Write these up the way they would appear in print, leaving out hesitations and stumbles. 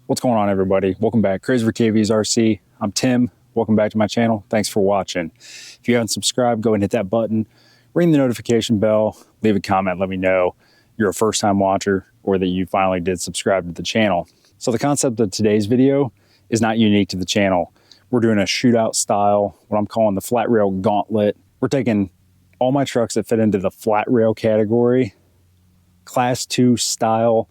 What's going on, everybody? Welcome back. Crazy for KV's RC. I'm Tim. Welcome back to my channel. Thanks for watching. If you haven't subscribed, go and hit that button, ring the notification bell, leave a comment, let me know you're a first-time watcher or that you finally did subscribe to the channel. So the concept of today's video is not unique to the channel. We're doing a shootout style, what I'm calling the flat rail gauntlet. We're taking all my trucks that fit into the flat rail category, class 2 style,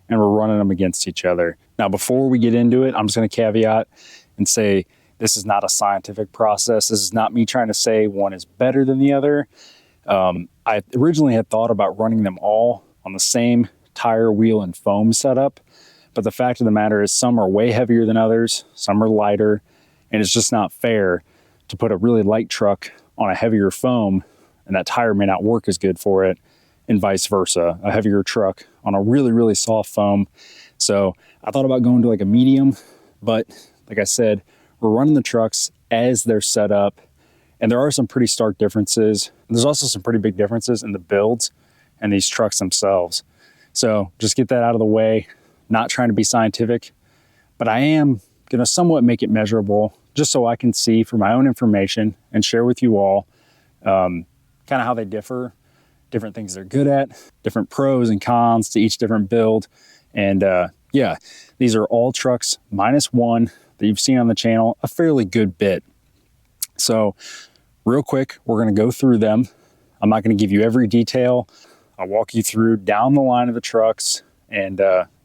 and we're running them against each other. Now, before we get into it, I'm just going to caveat and say this is not a scientific process. This is not me trying to say one is better than the other. I originally had thought about running them all on the same tire, wheel, and foam setup, but the fact of the matter is some are way heavier than others, some are lighter, and it's just not fair to put a really light truck on a heavier foam, and that tire may not work as good for it, and vice versa, a heavier truck on a really, really soft foam. So I thought about going to like a medium, but like I said, we're running the trucks as they're set up, and there are some pretty stark differences. There's also some pretty big differences in the builds and these trucks themselves. So just get that out of the way, not trying to be scientific, but I am gonna somewhat make it measurable just so I can see for my own information and share with you all kind of how they differ, different things they're good at, different pros and cons to each different build. And yeah, these are all trucks minus one that you've seen on the channel a fairly good bit. So real quick, we're going to go through them. I'm not going to give you every detail. I'll walk you through down the line of the trucks, and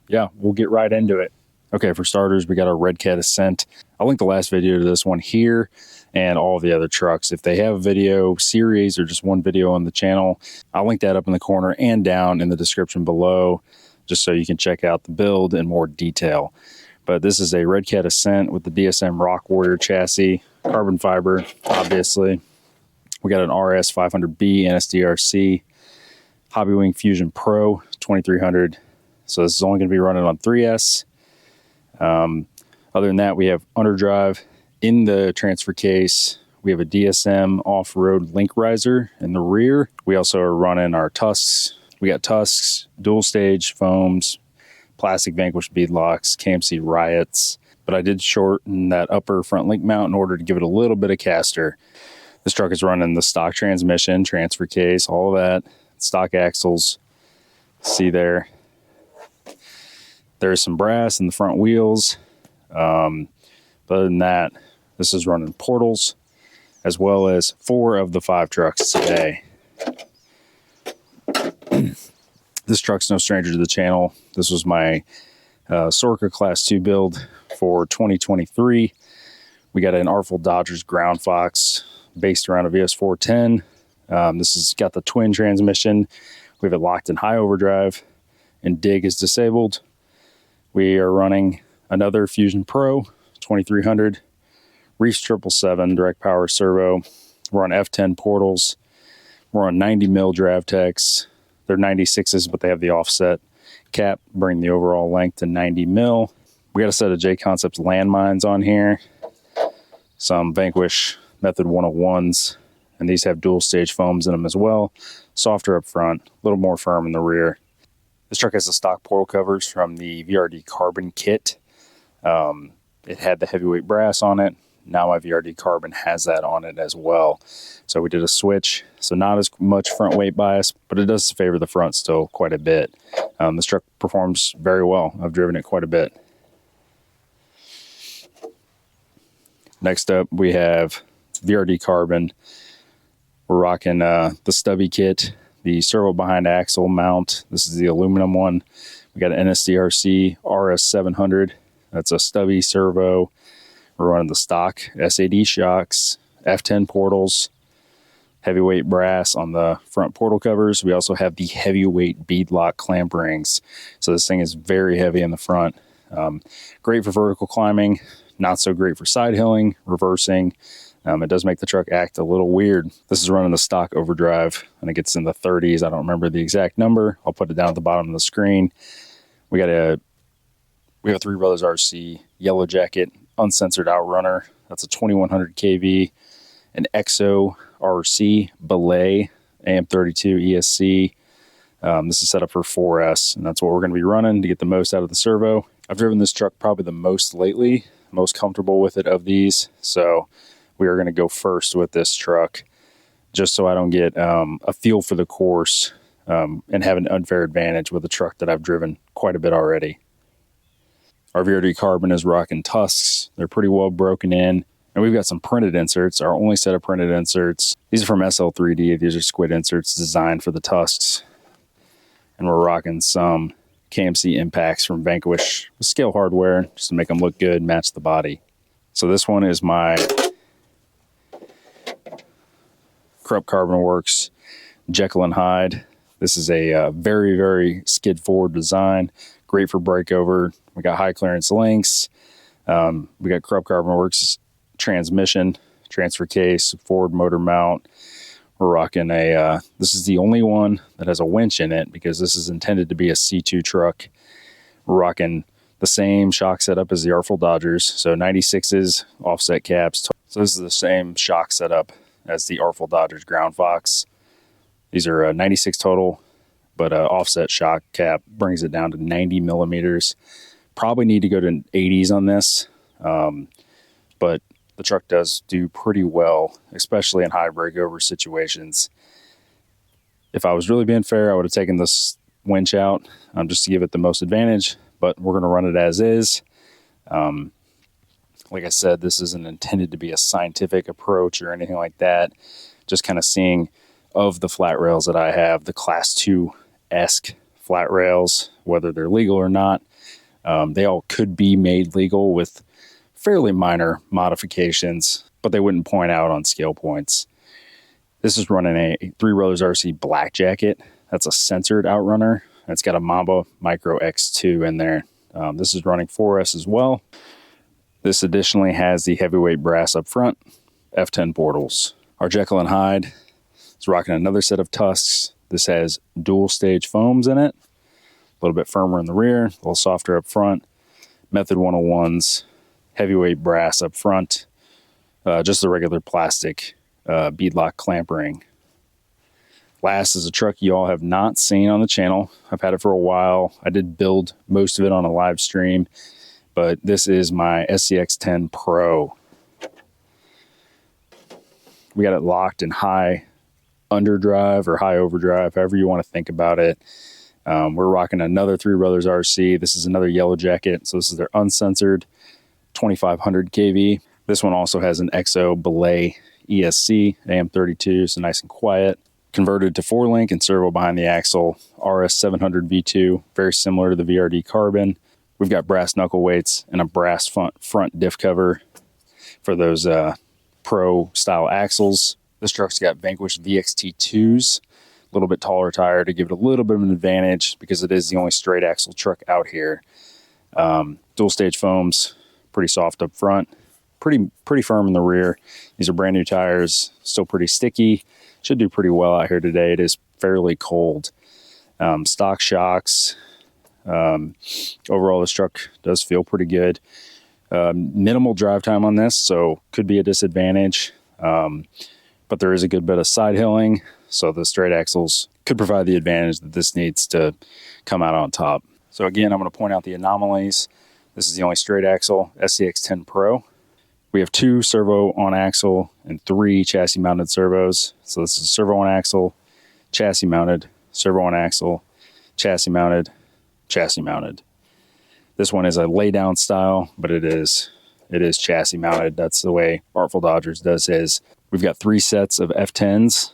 yeah, we'll get right into it. Okay, for starters, we got our Red Cat Ascent. I'll link the last video to this one here and all of the other trucks. If they have a video series or just one video on the channel, I'll link that up in the corner and down in the description below, just so you can check out the build in more detail. But this is a Red Cat Ascent with the DSM Rock Warrior chassis, carbon fiber, obviously. We got an RS 500B NSDRC, Hobbywing Fusion Pro 2300. So this is only going to be running on 3S. Other than that, we have underdrive in the transfer case. We have a DSM off-road link riser in the rear. We also are running our tusks. We got tusks, dual stage foams, plastic Vanquish bead locks, KMC Riots, but I did shorten that upper front link mount in order to give it a little bit of caster. This truck is running the stock transmission, transfer case, all of that, stock axles. See there. There's some brass in the front wheels. But other than that, this is running portals, as well as 4 of the 5 trucks today. This truck's no stranger to the channel. This was my Sorka Class 2 build for 2023. We got an Artful Dodgers Ground Fox based around a VS410. This has got the twin transmission. We have it locked in high overdrive, and dig is disabled. We are running another Fusion Pro 2300, Reefs 777 direct power servo. We're on F10 portals. We're on 90 mil drav techs. They're 96s, but they have the offset cap, bring the overall length to 90 mil. We got a set of J Concepts landmines on here, some Vanquish Method 101s, and these have dual stage foams in them as well. Softer up front, a little more firm in the rear. This truck has the stock portal covers from the VRD Carbon kit. It had the heavyweight brass on it. Now my VRD Carbon has that on it as well. So we did a switch. So not as much front weight bias, but it does favor the front still quite a bit. This truck performs very well. I've driven it quite a bit. Next up, we have VRD Carbon. We're rocking the stubby kit, the servo behind axle mount. This is the aluminum one. We got an NSDRC RS 700. That's a stubby servo. We're running the stock SAD shocks, F10 portals, heavyweight brass on the front portal covers. We also have the heavyweight beadlock clamp rings. So this thing is very heavy in the front. Great for vertical climbing, not so great for side hilling, reversing. It does make the truck act a little weird. This is running the stock overdrive. I think it's in the 30s. I don't remember the exact number. I'll put it down at the bottom of the screen. We have a Three Brothers RC Yellow Jacket uncensored outrunner. That's a 2100 kV, an EXO RC Belay AM32 ESC. This is set up for 4S, and that's what we're going to be running to get the most out of the servo. I've driven this truck probably the most lately, most comfortable with it of these. So we are going to go first with this truck just so I don't get a feel for the course and have an unfair advantage with a truck that I've driven quite a bit already. Our VRD Carbon is rocking tusks. They're pretty well broken in. And we've got some printed inserts, our only set of printed inserts. These are from SL3D. These are squid inserts designed for the tusks. And we're rocking some KMC impacts from Vanquish with scale hardware just to make them look good, match the body. So this one is my Capra Carbon Works Jekyll and Hyde. This is a very, very skid forward design. Great for breakover. We got high clearance links. We got Capra Carbon Works transmission, transfer case, forward motor mount. We're rocking this is the only one that has a winch in it because this is intended to be a C2 truck. We're rocking the same shock setup as the Artful Dodgers. So 96s, offset caps. So this is the same shock setup as the Artful Dodgers Ground Fox. These are 96 total, but offset shock cap brings it down to 90 millimeters. Probably need to go to 80s on this, but the truck does do pretty well, especially in high breakover situations. If I was really being fair, I would have taken this winch out just to give it the most advantage, but we're going to run it as is. Like I said, this isn't intended to be a scientific approach or anything like that. Just kind of seeing of the flat rails that I have, the Class 2-esque flat rails, whether they're legal or not. They all could be made legal with fairly minor modifications, but they wouldn't point out on scale points. This is running a Three Brothers RC Black Jacket. That's a censored outrunner. It's got a Mamba Micro X2 in there. This is running 4S as well. This additionally has the heavyweight brass up front, F10 portals. Our Jekyll and Hyde is rocking another set of tusks. This has dual stage foams in it. A little bit firmer in the rear, a little softer up front. Method 101s, heavyweight brass up front, just the regular plastic beadlock clamp ring. Last is a truck you all have not seen on the channel. I've had it for a while. I did build most of it on a live stream, but this is my SCX10 Pro. We got it locked in high underdrive or high overdrive, however you want to think about it. We're rocking another Three Brothers RC. This is another yellow jacket. So this is their uncensored 2500 kV. This one also has an XO Belay ESC, AM32, so nice and quiet. Converted to 4-link and servo behind the axle, RS700 V2, very similar to the VRD Carbon. We've got brass knuckle weights and a brass front diff cover for those pro style axles. This truck's got Vanquish VXT2s, a little bit taller tire to give it a little bit of an advantage because it is the only straight axle truck out here. Dual stage foams, pretty soft up front, pretty firm in the rear. These are brand new tires, still pretty sticky. Should do pretty well out here today. It is fairly cold. Stock shocks. Overall, this truck does feel pretty good. Minimal drive time on this, so could be a disadvantage. But there is a good bit of side hilling, so the straight axles could provide the advantage that this needs to come out on top. So again, I'm going to point out the anomalies. This is the only straight axle SCX10 Pro. We have 2 servo on axle and 3 chassis mounted servos. So this is servo on axle, chassis mounted, servo on axle, chassis mounted, chassis mounted. This one is a lay down style, but it is chassis mounted. That's the way Artful Dodgers does his. We've got 3 sets of F10s,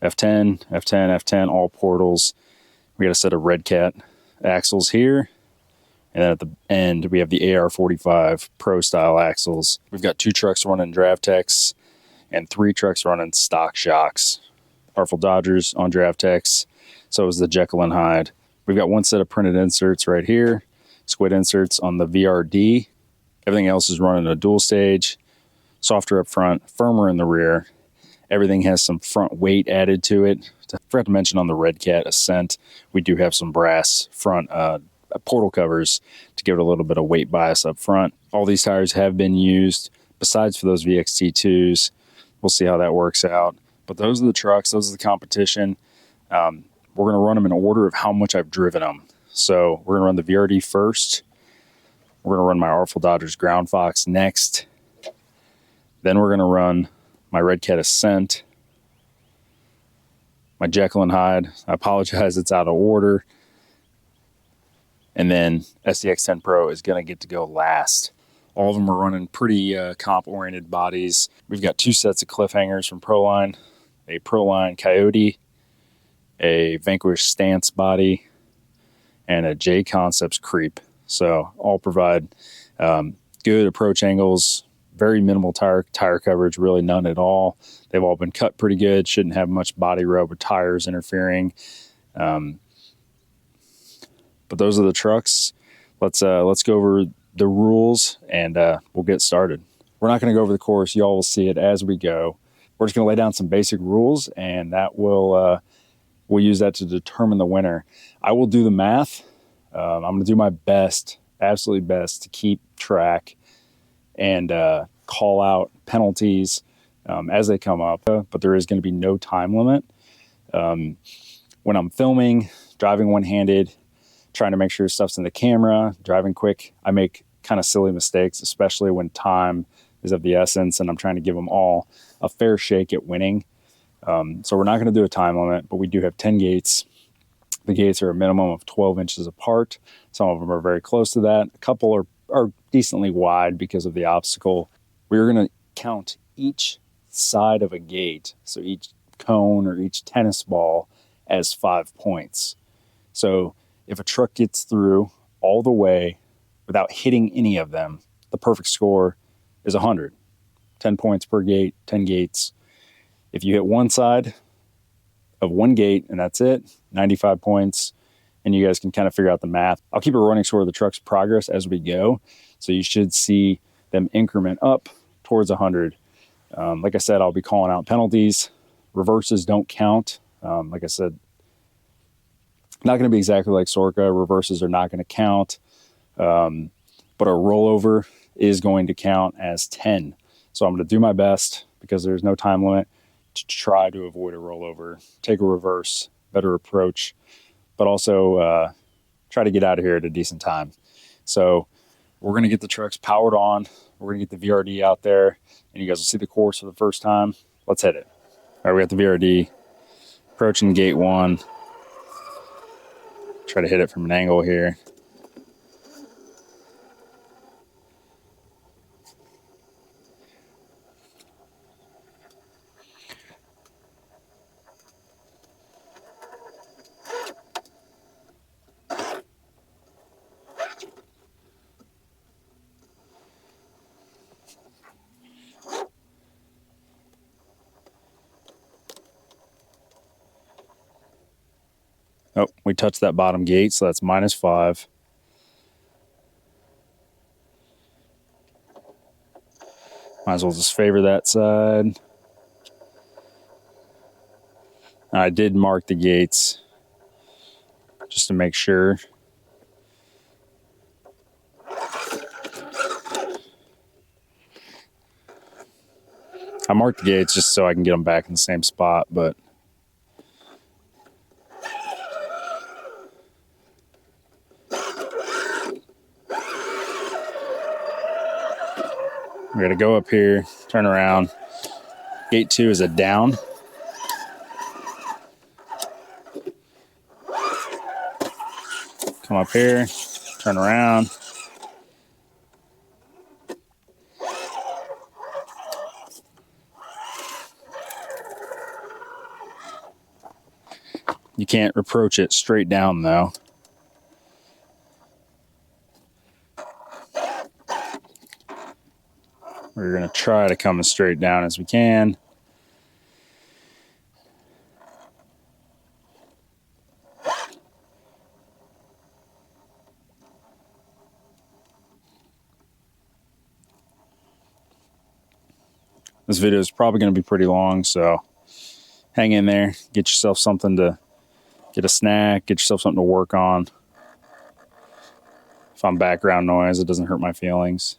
F10, F10, F10, all portals. We got a set of Red Cat axles here. And then at the end, we have the AR45 Pro style axles. We've got 2 trucks running DraftX and 3 trucks running stock shocks. Artful Dodgers on DraftX. So is the Jekyll and Hyde. We've got 1 set of printed inserts right here. Squid inserts on the VRD. Everything else is running a dual stage. Softer up front, firmer in the rear. Everything has some front weight added to it. I forgot to mention on the Red Cat Ascent, we do have some brass front portal covers to give it a little bit of weight bias up front. All these tires have been used besides for those VXT2s. We'll see how that works out. But those are the trucks. Those are the competition. We're going to run them in order of how much I've driven them. So we're going to run the VRD first, We're going to run my Artful Dodgers Ground Fox next. Then we're going to run my Red Cat Ascent, my Jekyll and Hyde. I apologize, it's out of order. And then SDX10 Pro is going to get to go last. All of them are running pretty comp-oriented bodies. We've got 2 sets of cliffhangers from Proline, a Proline Coyote, a Vanquish Stance body, and a J Concepts Creep. So all provide good approach angles, very minimal tire coverage, really none at all. They've all been cut pretty good, shouldn't have much body rub or tires interfering. But those are the trucks. Let's go over the rules and we'll get started. We're not going to go over the course. Y'all will see it as we go. We're just going to lay down some basic rules, and that will we'll use that to determine the winner. I will do the math. I'm going to do my best, absolutely best, to keep track and call out penalties as they come up. But there is going to be no time limit. When I'm filming, driving one-handed, trying to make sure stuff's in the camera, driving quick, I make kind of silly mistakes, especially when time is of the essence and I'm trying to give them all a fair shake at winning. So we're not going to do a time limit, but we do have 10 gates. The gates are a minimum of 12 inches apart. Some of them are very close to that. A couple are decently wide because of the obstacle. We're going to count each side of a gate, so each cone or each tennis ball, as 5 points. So if a truck gets through all the way without hitting any of them, the perfect score is 100. 10 points per gate, 10 gates. If you hit one side of one gate and that's it, 95 points, and you guys can kind of figure out the math. I'll keep a running score of the truck's progress as we go, so you should see them increment up towards 100. Like I said, I'll be calling out penalties. Reverses don't count. Like I said, not going to be exactly like Sorka. Reverses are not going to count, but a rollover is going to count as 10. So I'm going to do my best, because there's no time limit, to try to avoid a rollover, take a reverse, better approach, but also try to get out of here at a decent time. So we're going to get the trucks powered on. We're going to get the VRD out there, and you guys will see the course for the first time. Let's hit it. All right, we got the VRD approaching gate 1. Try to hit it from an angle here. Oh, we touched that bottom gate, so that's -5. Might as well just favor that side. I did mark the gates just to make sure. I marked the gates just so I can get them back in the same spot, but we're going to go up here, turn around. Gate 2 is a down. Come up here, turn around. You can't approach it straight down though. We're going to try to come as straight down as we can. This video is probably going to be pretty long, so hang in there. Get yourself something to get a snack, get yourself something to work on. If I'm background noise, it doesn't hurt my feelings.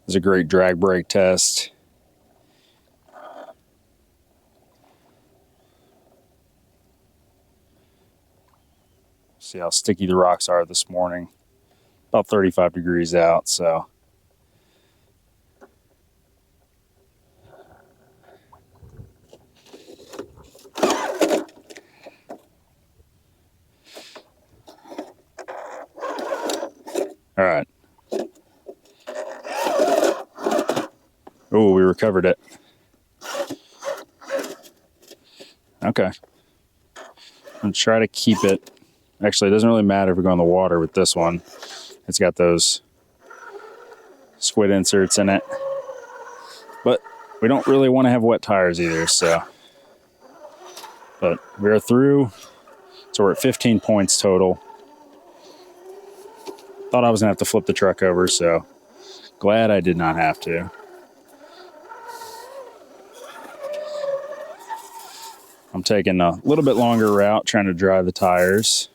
It's a great drag brake test. See how sticky the rocks are this morning. about 35 degrees out, so. All right. Oh, we recovered it. Okay. I'm gonna try to keep it. Actually, it doesn't really matter if we go in the water with this one. It's got those squid inserts in it. But we don't really want to have wet tires either, so. But we're through. So we're at 15 points total. Thought I was gonna have to flip the truck over, so glad I did not have to. I'm taking a little bit longer route, trying to dry the tires.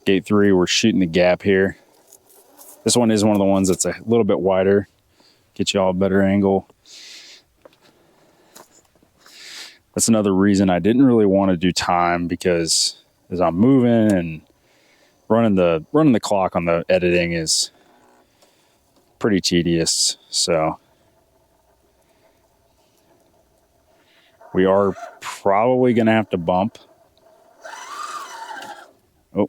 Gate 3, we're shooting the gap here. This one is one of the ones that's a little bit wider. Get you all a better angle. That's another reason I didn't really want to do time, because as I'm moving and running the clock on the editing is pretty tedious. So we are probably going to have to bump. Oh.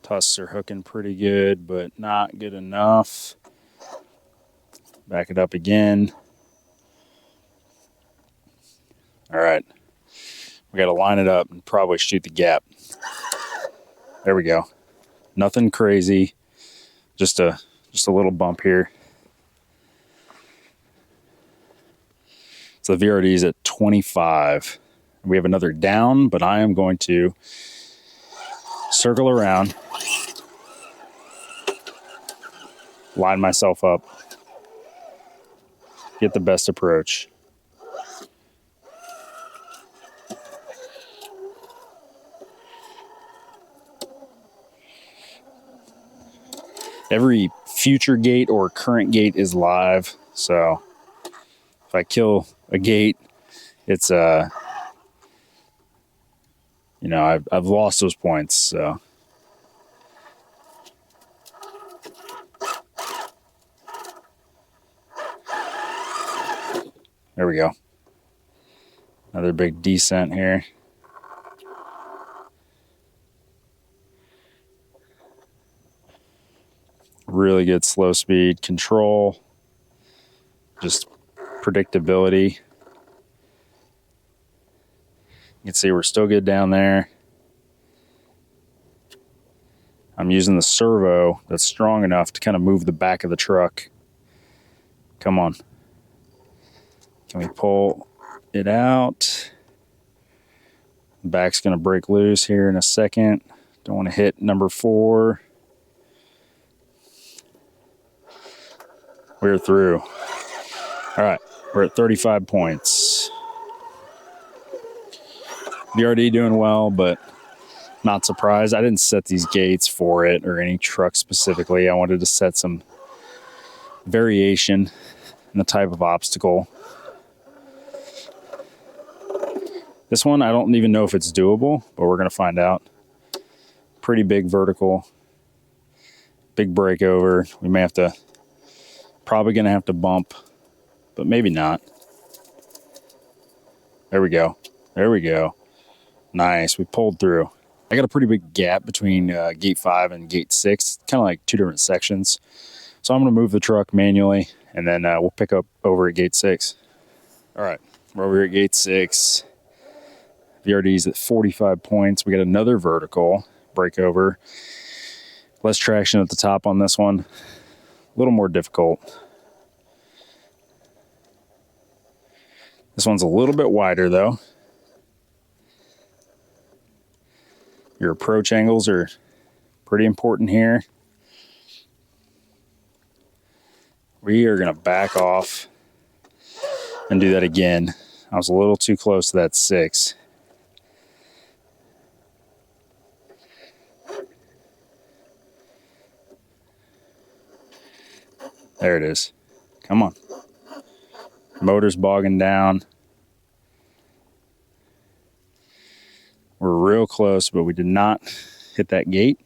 Tusks are hooking pretty good, but not good enough. Back it up again. All right. We got to line it up and probably shoot the gap. There we go. Nothing crazy. Just a little bump here. So the VRD is at 25. We have another down, but I am going to circle around, line myself up, get the best approach. Every future gate or current gate is live, so if I kill a gate, it's you know, I've lost those points. So there we go. Another big descent here. Really good slow speed control, just predictability. You can see we're still good down there. I'm using the servo that's strong enough to kind of move the back of the truck. Come on. Can we pull it out? The back's going to break loose here in a second. Don't want to hit number 4. We're through. All right, we're at 35 points. VRD doing well, but not surprised. I didn't set these gates for it or any truck specifically. I wanted to set some variation in the type of obstacle. This one, I don't even know if it's doable, but we're going to find out. Pretty big vertical, big breakover. We may have to, probably going to have to bump, but maybe not. There we go. There we go. Nice. We pulled through. I got a pretty big gap between gate 5 and gate 6, kind of like 2 different sections. So I'm going to move the truck manually, and then we'll pick up over at gate 6. All right, we're over here at gate 6. VRD's at 45 points. We got another vertical breakover. Less traction at the top on this one. A little more difficult. This one's a little bit wider though. Your approach angles are pretty important here. We are going to back off and do that again. I was a little too close to that 6. There it is. Come on. Motor's bogging down. We're real close, but we did not hit that gate.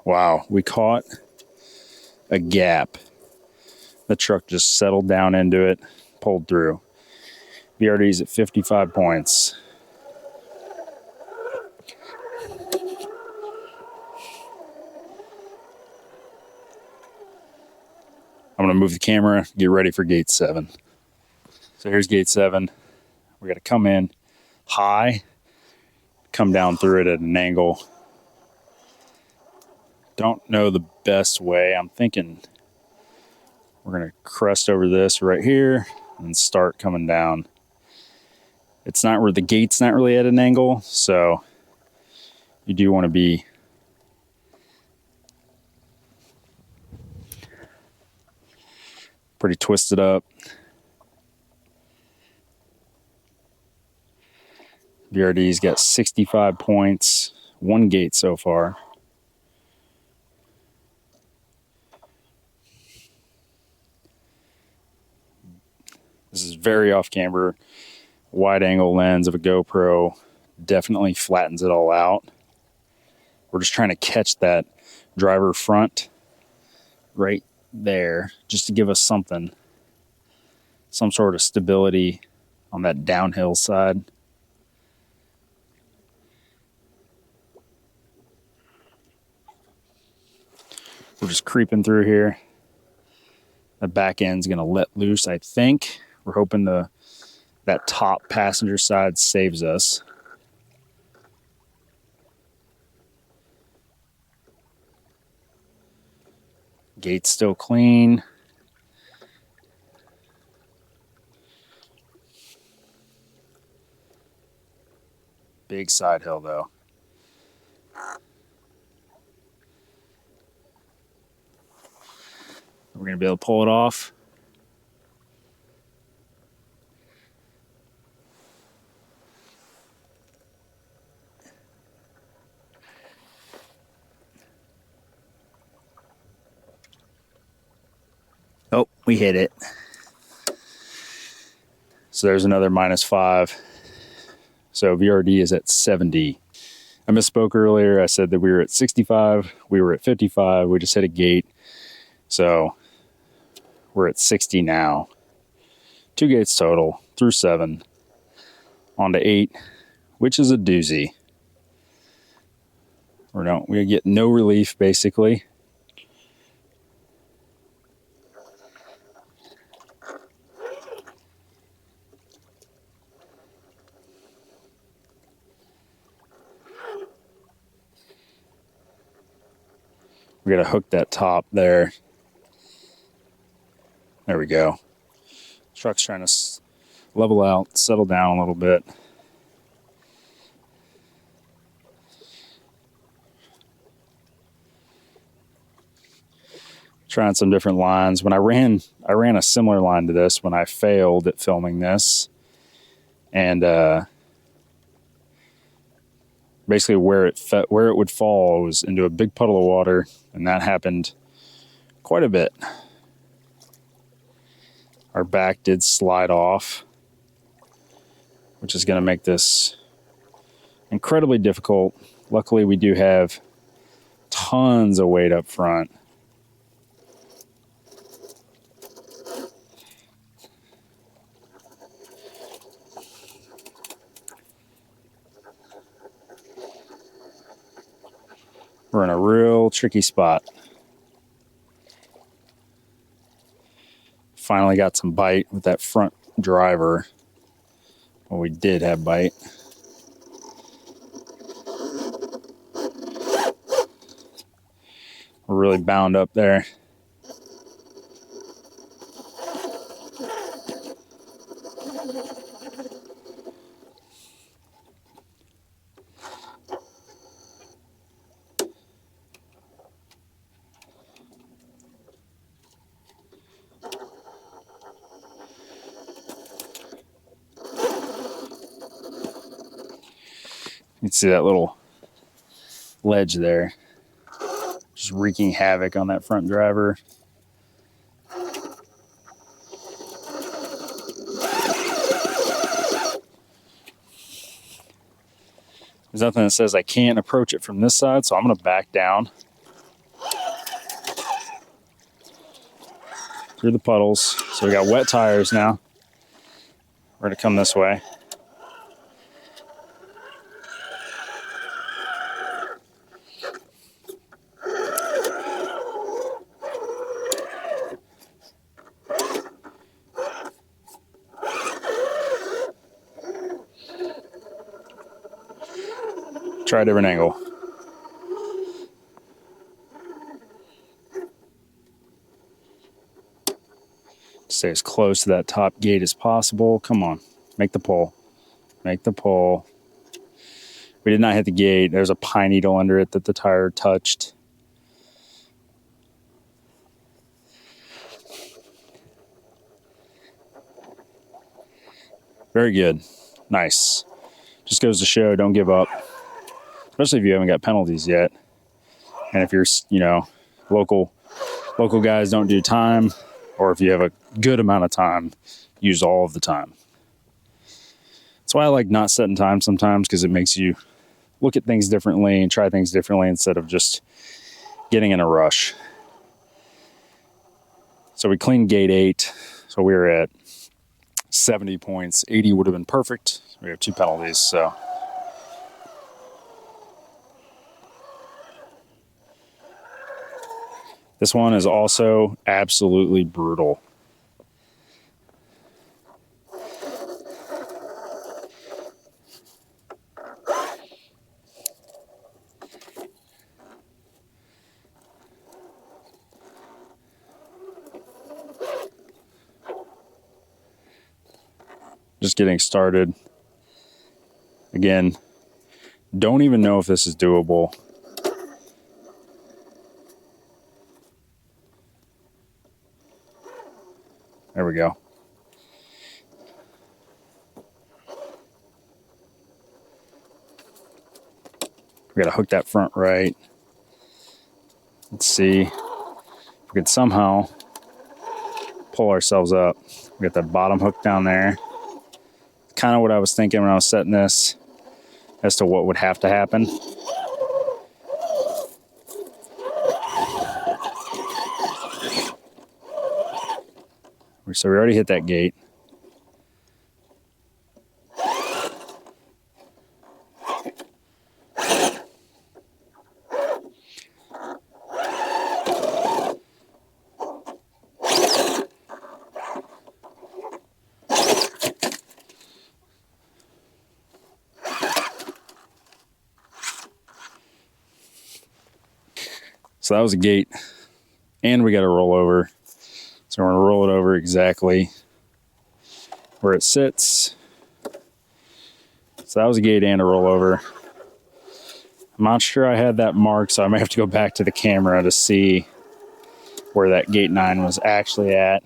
Wow, we caught a gap. The truck just settled down into it, pulled through. VRD's at 55 points. I'm going to move the camera, get ready for gate 7. So here's gate 7. We got to come in high, come down through it at an angle. Don't know the best way. I'm thinking we're going to crest over this right here and start coming down. It's not where the gate's not really at an angle, so you do want to be pretty twisted up. VRD's got 65 points, 1 gate so far. This is very off camber. Wide angle lens of a GoPro definitely flattens it all out. We're just trying to catch that driver front right there just to give us something, some sort of stability on that downhill side. We're just creeping through here. The back end's going to let loose, I think. We're hoping that top passenger side saves us. Gate's still clean. Big side hill though. We're going to be able to pull it off. Oh, we hit it. So there's another -5. So VRD is at 70. I misspoke earlier. I said that we were at 65. We were at 55. We just hit a gate. So we're at 60 now. 2 gates total through 7. On to 8, which is a doozy. We get no relief basically. We got to hook that top there. There we go. Truck's trying to level out, settle down a little bit. Trying some different lines. When I ran a similar line to this when I failed at filming this. And basically where it would fall was into a big puddle of water, and that happened quite a bit. Our back did slide off, which is going to make this incredibly difficult. Luckily, we do have tons of weight up front. We're in a real tricky spot. Finally got some bite with that front driver. Well, we did have bite. We're really bound up there. You can see that little ledge there. Just wreaking havoc on that front driver. There's nothing that says I can't approach it from this side, so I'm going to back down through the puddles. So we got wet tires now. We're going to come this way. Try a different angle. Stay as close to that top gate as possible. Come on, make the pull. Make the pull. We did not hit the gate. There's a pine needle under it that the tire touched. Very good. Nice. Just goes to show, don't give up. Especially if you haven't got penalties yet. And if you're, you know, local guys don't do time, or if you have a good amount of time, use all of the time. That's why I like not setting time sometimes, because it makes you look at things differently and try things differently instead of just getting in a rush. So we cleaned gate 8. So we were at 70 points. 80 would have been perfect. We have 2 penalties, so. This one is also absolutely brutal. Just getting started. Again, don't even know if this is doable. There we go. We gotta hook that front right. Let's see if we could somehow pull ourselves up. We got that bottom hook down there. Kind of what I was thinking when I was setting this as to what would have to happen. So we already hit that gate. So that was a gate, and we got to roll over. So we're going to roll it over exactly where it sits. So that was a gate and a rollover. I'm not sure I had that marked, so I may have to go back to the camera to see where that gate 9 was actually at.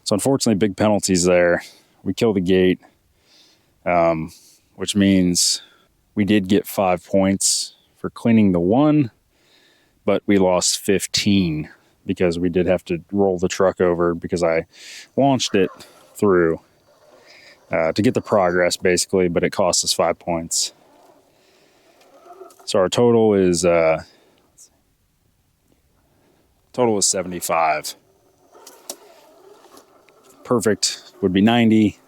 So unfortunately, big penalties there. We killed the gate, which means we did get 5 points for cleaning the one, but we lost 15 because we did have to roll the truck over because I launched it through to get the progress basically, but it cost us 5 points. So our total is 75. Perfect would be 90.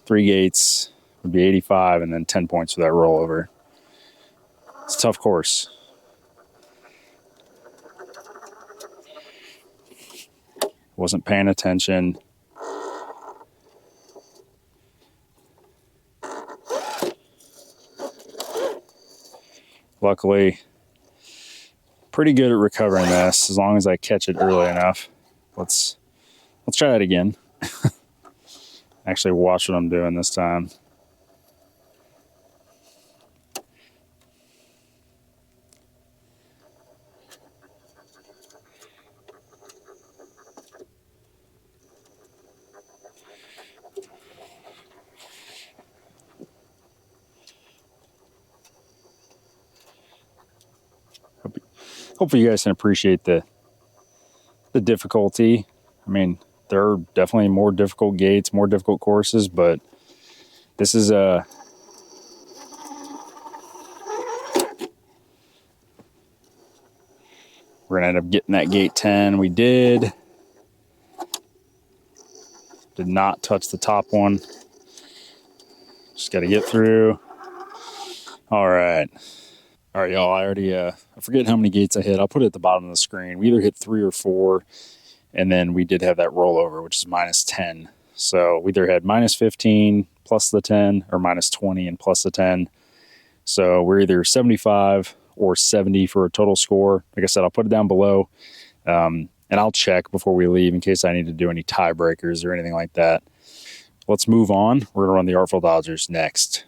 3 gates would be 85, and then 10 points for that rollover. It's a tough course. Wasn't paying attention. Luckily, pretty good at recovering this as long as I catch it early enough. Let's try that again. Actually watch what I'm doing this time. hopefully you guys can appreciate the difficulty. I mean, there are definitely more difficult gates, more difficult courses, but this is a we're gonna end up getting that gate 10. We did not touch the top one. Just got to get through. All right, y'all. I already I forget how many gates I hit. I'll put it at the bottom of the screen. We either hit 3 or 4, and then we did have that rollover, which is -10. So we either had -15 plus the 10 or -20 and plus the 10. So we're either 75 or 70 for a total score. Like I said, I'll put it down below, and I'll check before we leave in case I need to do any tiebreakers or anything like that. Let's move on. We're going to run the Artful Dodgers next.